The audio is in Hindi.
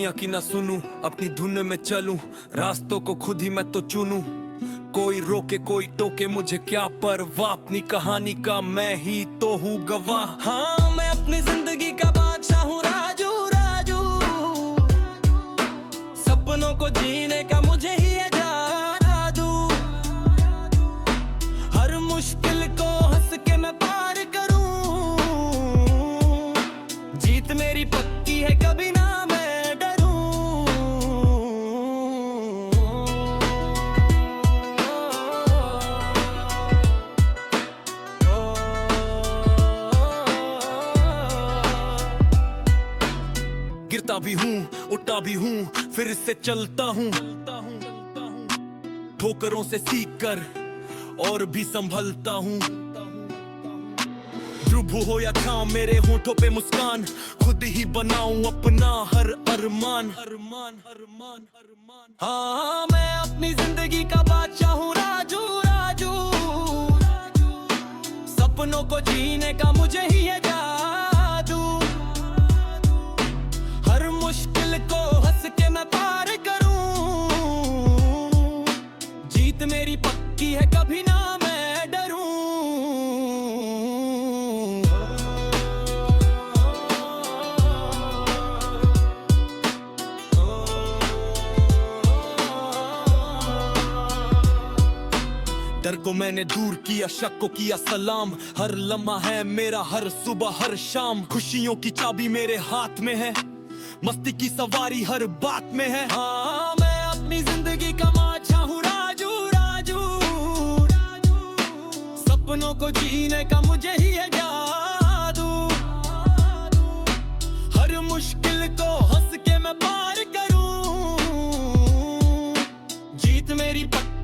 दुनिया की ना सुनूं, अपनी धुन में चलूं, रास्तों को खुद ही मैं तो चुनूं। कोई रोके कोई टोके मुझे क्या परवाह, अपनी कहानी का मैं ही तो हूँ गवाह। हाँ मैं अपनी जिंदगी का बादशाह हूँ राजू राजू, सपनों को जीने का मुझे ही है जादू। हर मुश्किल को हंस के मैं पार करूं, जीत मेरी पक्की है कभी ना मैं डरूं। गिरता भी हूँ उठता भी हूँ, फिर इससे चलता हूँ, ठोकरों से सीख कर और भी संभलता हूँ। ध्रुव हो या छांव मेरे होठों पे मुस्कान, खुद ही बनाऊं अपना हर अरमान। हाँ मैं अपनी जिंदगी का बादशाह हूँ राजू राजू, सपनों को जीने का मुझे ही है जादू। हर मुश्किल को हंस के मैं पार करूं, जीत मेरी पक्की है कभी ना मैं डरूं। डर को मैंने दूर किया, शक को किया सलाम, हर लम्हा है मेरा हर सुबह हर शाम। खुशियों की चाबी मेरे हाथ में है, मस्ती की सवारी हर बात में है। हाँ मैं अपनी जिंदगी का बादशाह हूँ राजू राजू, सपनों को जीने का मुझे ही है जादू। हर मुश्किल को हंस के मैं पार करूं, जीत मेरी पक्की